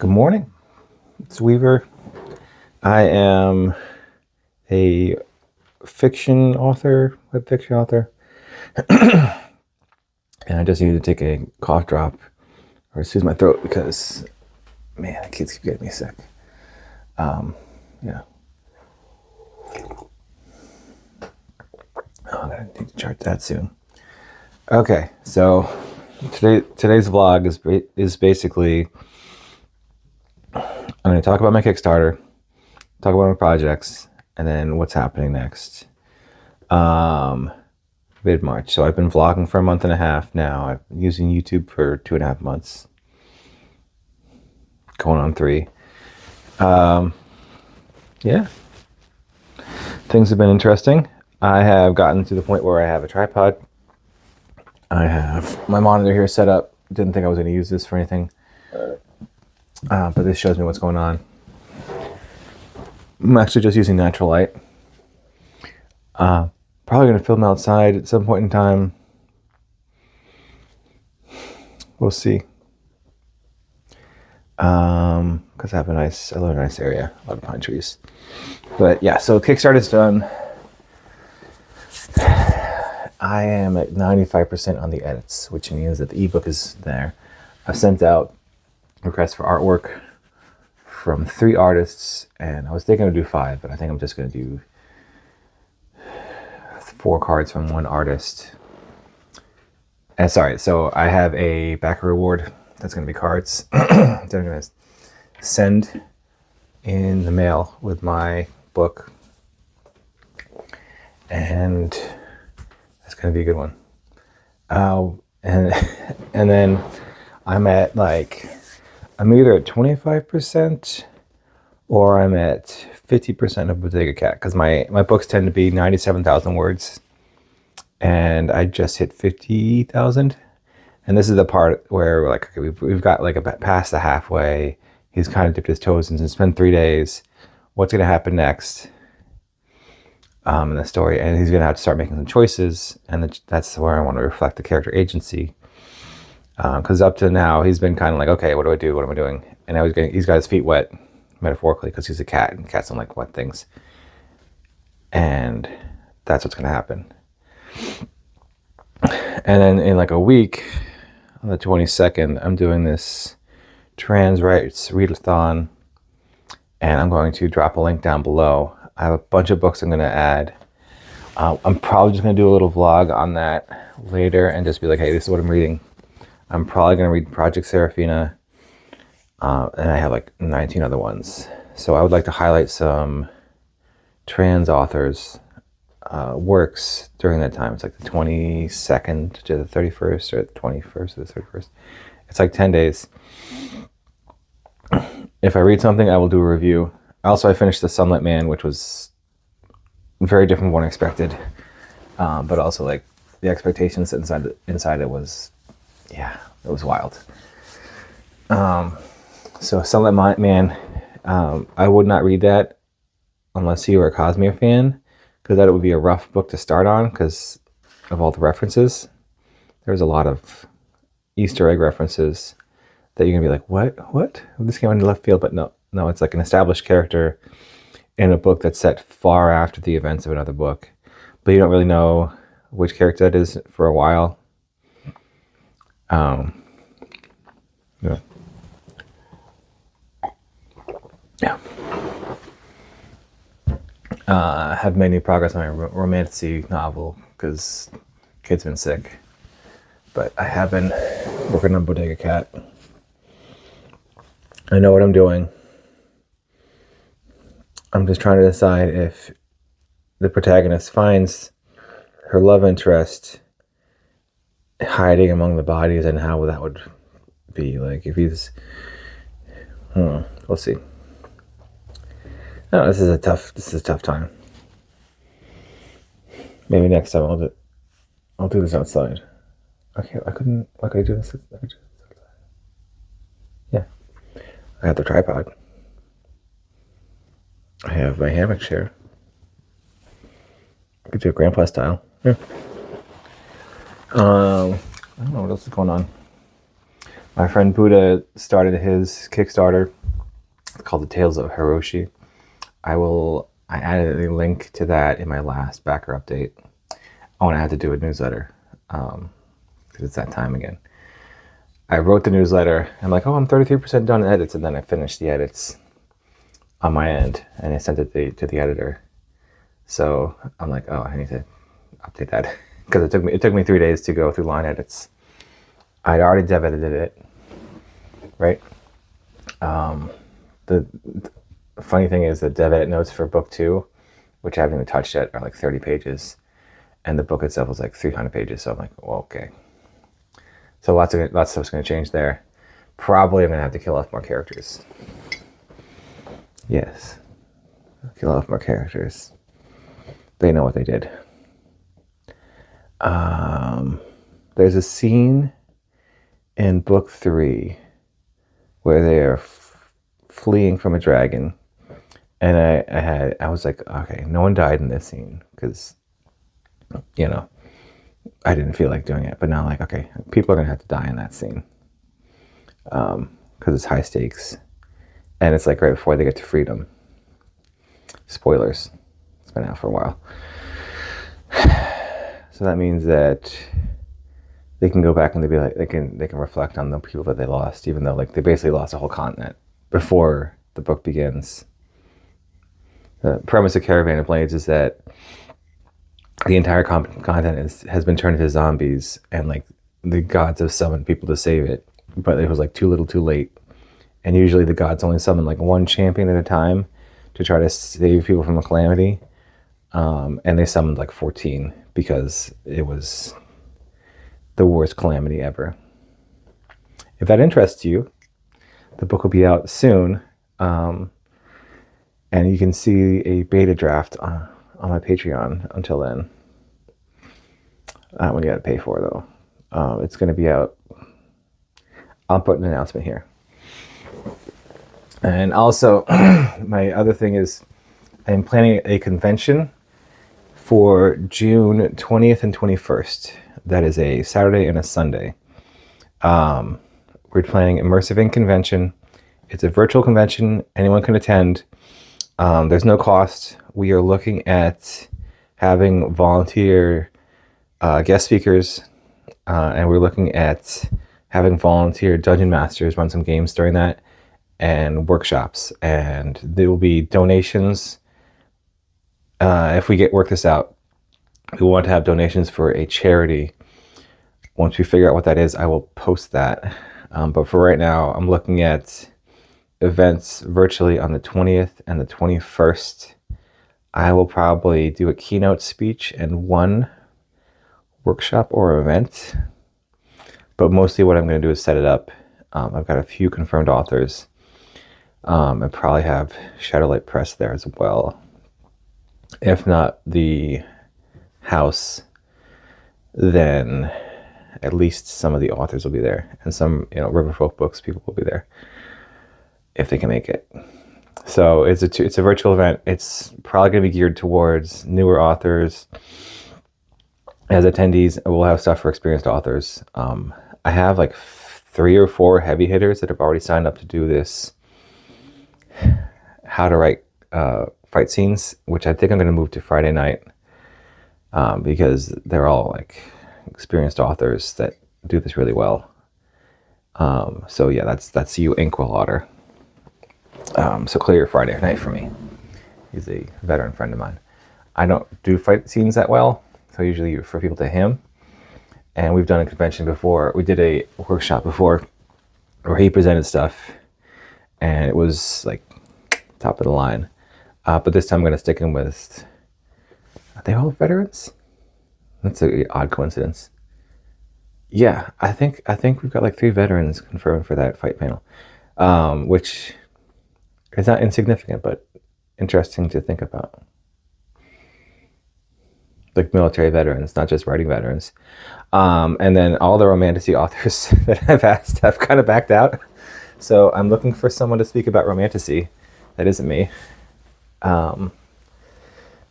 Good morning. It's Weaver. I am a fiction author, web fiction author, and I just needed to take a cough drop or soothe my throat because, man, the kids keep getting me sick. Yeah. I'm gonna need to chart that soon. Okay, so today's vlog is basically I'm going to talk about my Kickstarter, talk about my projects, and then what's happening next. Mid-March. So I've been vlogging for a month and a half now. I've been using YouTube for 2.5 months. Going on 3. Yeah. Things have been interesting. I have gotten to the point where I have a tripod. I have my monitor here set up. Didn't think I was going to use this for anything. But this shows me what's going on. I'm actually just using natural light. Probably going to film outside at some point in time. We'll see. Because I have a nice area, a lot of pine trees. But yeah, so Kickstarter's done. I am at 95% on the edits, which means that the ebook is there. I've sent out requests for artwork from 3 artists, and I was thinking to do 5, but I think I'm just going to do 4 cards from 1 artist. And sorry, so I have a backer reward that's going to be cards that I'm going to send in the mail with my book, and that's going to be a good one. And then I'm at I'm either at 25% or I'm at 50% of Bodega Cat, because my books tend to be 97,000 words, and I just hit 50,000. And this is the part where okay, we've got past the halfway. He's kind of dipped his toes in. It's been 3 days. What's going to happen next in the story? And he's going to have to start making some choices, and that's where I want to reflect the character agency. Because up to now, he's been kind of okay, what do I do? What am I doing? And now he's got his feet wet, metaphorically, because he's a cat, and cats don't like wet things. And that's what's going to happen. And then in a week, on the 22nd, I'm doing this trans rights readathon, and I'm going to drop a link down below. I have a bunch of books I'm going to add. I'm probably just going to do a little vlog on that later and just be like, hey, this is what I'm reading. I'm probably going to read Project Serafina, and I have 19 other ones. So I would like to highlight some trans authors' works during that time. It's the 22nd to the 31st, or the 21st to the 31st. It's 10 days. If I read something, I will do a review. Also, I finished The Sunlit Man, which was very different from what I expected. But also the expectations inside it was, yeah, it was wild. So Sunlit Man, I would not read that unless you were a Cosmere fan, because that would be a rough book to start on because of all the references. There's a lot of Easter egg references that you're gonna be what? This came out in left field, but no, it's an established character in a book that's set far after the events of another book, but you don't really know which character that is for a while. Yeah. I have made any progress on my romantasy novel because kid's been sick, but I have been working on Bodega Cat. I know what I'm doing. I'm just trying to decide if the protagonist finds her love interest hiding among the bodies, and how that would be if he's we'll see. No, this is a tough time. Maybe next time I'll do this outside. Okay, why could I do this outside? Yeah, I have the tripod. I have my hammock chair. I could do it grandpa style. Yeah. I don't know what else is going on. My friend Buddha started his Kickstarter called The Tales of Hiroshi. I added a link to that in my last backer update. I want to have to do a newsletter because it's that time again. I wrote the newsletter. I'm like, oh, I'm 33% done in edits, and then I finished the edits on my end, and I sent it to the editor. So I'm like, oh, I need to update that because it took me 3 days to go through line edits. I'd already dev edited it, right? The funny thing is that dev edit notes for book 2, which I haven't even touched yet, are like 30 pages, and the book itself was like 300 pages. So I'm like, well, okay. So lots of stuff's going to change there. Probably I'm going to have to kill off more characters. Yes, kill off more characters. They know what they did. There's a scene in book 3 where they are fleeing from a dragon, and I was like, okay, no one died in this scene because, you know, I didn't feel like doing it. But now I'm like, okay, people are gonna have to die in that scene because it's high stakes, and it's like right before they get to freedom. Spoilers. It's been out for a while. So that means that they can go back and be like, they can reflect on the people that they lost, even though like they basically lost a whole continent before the book begins. The premise of Caravan of Blades is that the entire continent has been turned into zombies, and like the gods have summoned people to save it, but it was like too little, too late. And usually the gods only summon like one champion at a time to try to save people from a calamity. And they summoned like 14 because it was the worst calamity ever. If that interests you, the book will be out soon. And you can see a beta draft on my Patreon until then. That one you gotta pay for though. It's gonna be out. I'll put an announcement here. And also, my other thing is I'm planning a convention for June 20th and 21st. That is a Saturday and a Sunday. We're planning Immersive Ink Convention. It's a virtual convention. Anyone can attend. There's no cost. We are looking at having volunteer guest speakers, and we're looking at having volunteer dungeon masters run some games during that, and workshops. And there will be donations. If we work this out, we want to have donations for a charity. Once we figure out what that is, I will post that. But for right now, I'm looking at events virtually on the 20th and the 21st. I will probably do a keynote speech and one workshop or event. But mostly what I'm going to do is set it up. I've got a few confirmed authors. I probably have Shadowlight Press there as well. If not the house, then at least some of the authors will be there, and some, Riverfolk Books people will be there if they can make it. So it's a virtual event. It's probably going to be geared towards newer authors. As attendees, we'll have stuff for experienced authors. I have like 3 or 4 heavy hitters that have already signed up to do this how to write fight scenes, which I think I'm going to move to Friday night, because they're all like experienced authors that do this really well. So yeah, that's you, Inkwell Otter. So clear your Friday night for me. He's a veteran friend of mine. I don't do fight scenes that well, so usually you refer people to him. And we've done a convention before. We did a workshop before where he presented stuff, and it was like top of the line. But this time I'm going to stick him with, are they all veterans? That's an odd coincidence. Yeah, I think we've got like 3 veterans confirmed for that fight panel, which is not insignificant, but interesting to think about. Like military veterans, not just writing veterans. And then all the romantasy authors that I've asked have kind of backed out. So I'm looking for someone to speak about romantasy. That isn't me.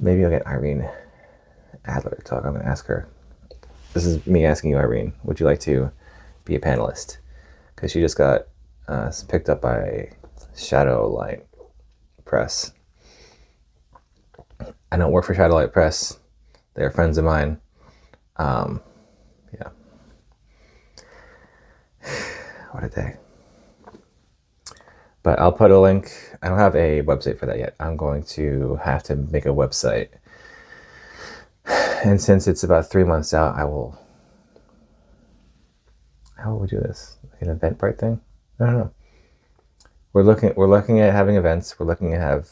Maybe I'll get Irene Adler to talk. I'm going to ask her. This is me asking you, Irene. Would you like to be a panelist? because she just got picked up by Shadowlight Press. I don't work for Shadowlight Press. They're friends of mine. Yeah. What a day. But I'll put a link. I don't have a website for that yet. I'm going to have to make a website. And since it's about 3 months out, how will we do this? Like an Eventbrite thing? I don't know. We're looking at having events. We're looking at have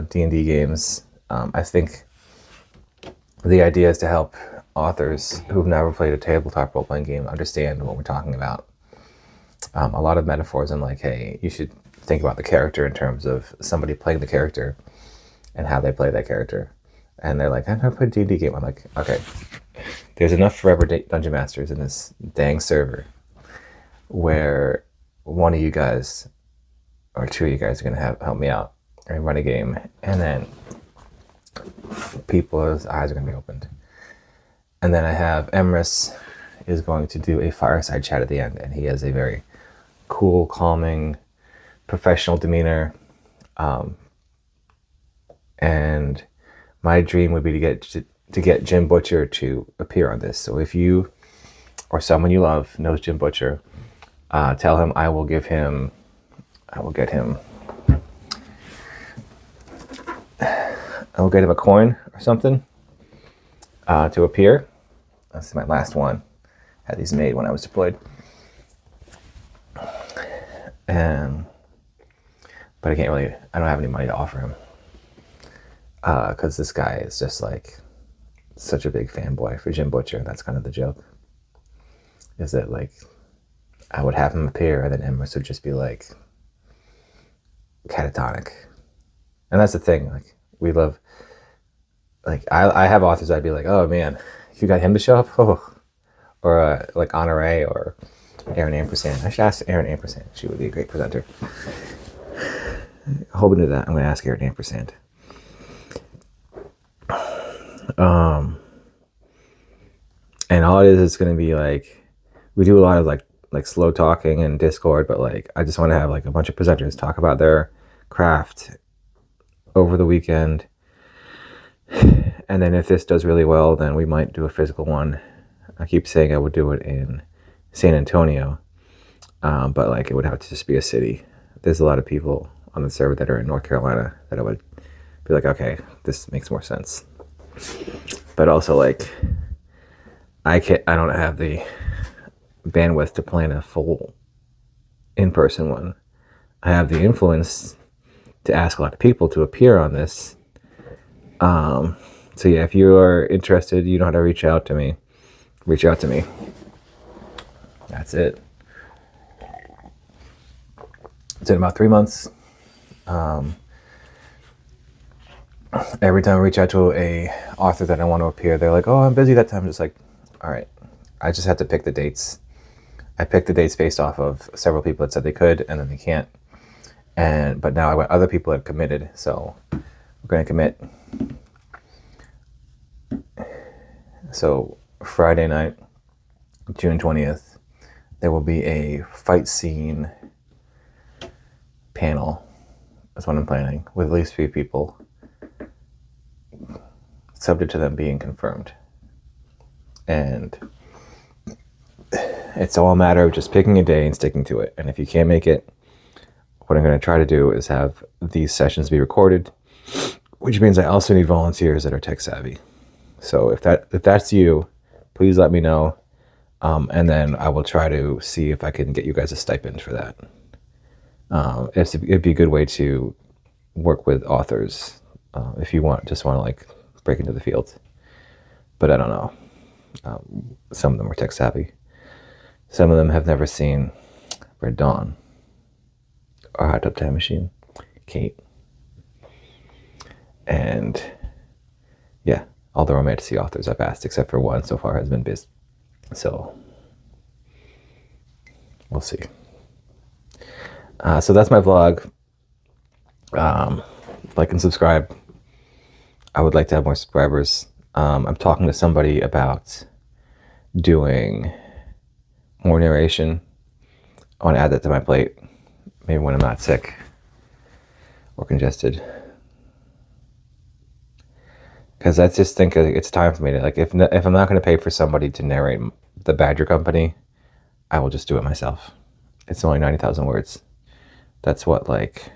D&D games. I think the idea is to help authors who've never played a tabletop role-playing game understand what we're talking about. A lot of metaphors and like, hey, you should think about the character in terms of somebody playing the character and how they play that character. And they're like, I've never played a D&D game. I'm like, okay, there's enough forever Dungeon Masters in this dang server where one of you guys or two of you guys are going to help me out and run a game. And then people's eyes are going to be opened. And then I have Emrys is going to do a fireside chat at the end. And he has a very cool, calming, professional demeanor. And my dream would be to get Jim Butcher to appear on this. So if you or someone you love knows Jim Butcher, tell him I will get him a coin or something to appear. This is my last one. Had these made when I was deployed. But I don't have any money to offer him. Because this guy is just like such a big fanboy for Jim Butcher. That's kind of the joke. Is that like I would have him appear and then Emrys would just be like catatonic. And that's the thing. Like we love. Like I have authors I'd be like, oh man, you got him to show up, or like Honore or Erin Ampersand. I should ask Erin Ampersand. She would be a great presenter. Hoping to that, I'm going to ask Erin Ampersand. And all it is going to be like, we do a lot of like slow talking in Discord, but like I just want to have like a bunch of presenters talk about their craft over the weekend. And then if this does really well, then we might do a physical one. I keep saying I would do it in San Antonio, but like it would have to just be a city. There's a lot of people on the server that are in North Carolina that I would be like, okay, this makes more sense. But also like I don't have the bandwidth to plan a full in-person one. I have the influence to ask a lot of people to appear on this. So yeah, if you are interested, you know how to reach out to me. Reach out to me. That's it. It's in about 3 months. Every time I reach out to a author that I want to appear, they're like, oh, I'm busy that time. I'm just like, all right. I just have to pick the dates. I picked the dates based off of several people that said they could and then they can't. But now I got other people that have committed, so we're going to commit. So Friday night, June 20th, there will be a fight scene panel. That's what I'm planning, with at least 3 people, subject to them being confirmed. And it's all a matter of just picking a day and sticking to it. And if you can't make it, what I'm going to try to do is have these sessions be recorded, which means I also need volunteers that are tech savvy. So if that's you, please let me know. And then I will try to see if I can get you guys a stipend for that. It'd be a good way to work with authors if you just want to like break into the field. But I don't know. Some of them are tech savvy. Some of them have never seen Red Dawn or Hot Tub Time Machine, Kate. And yeah, all the romantic authors I've asked, except for one so far, has been busy. So we'll see. So that's my vlog. Like and subscribe. I would like to have more subscribers. I'm talking to somebody about doing more narration. I want to add that to my plate. Maybe when I'm not sick or congested. Because I just think it's time for me to, like, if I'm not going to pay for somebody to narrate the Badger Company, I will just do it myself. It's only 90,000 words. That's what, like,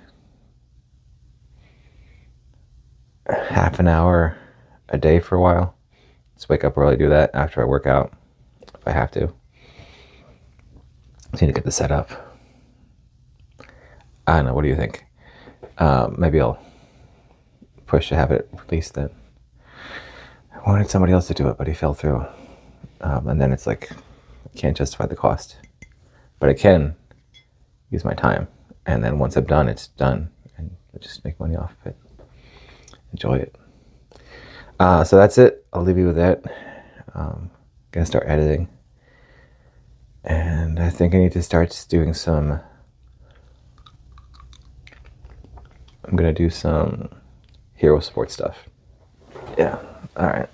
half an hour a day for a while. Just wake up early, do that after I work out, if I have to. I need to get this set up. I don't know. What do you think? Maybe I'll push to have it released then. I wanted somebody else to do it, but he fell through. And then it's like, I can't justify the cost. But I can use my time. And then once I'm done, it's done. And I just make money off of it. Enjoy it. So that's it. I'll leave you with that. Gonna start editing. And I think I need to start doing some... I'm gonna do some hero support stuff. Yeah. All right.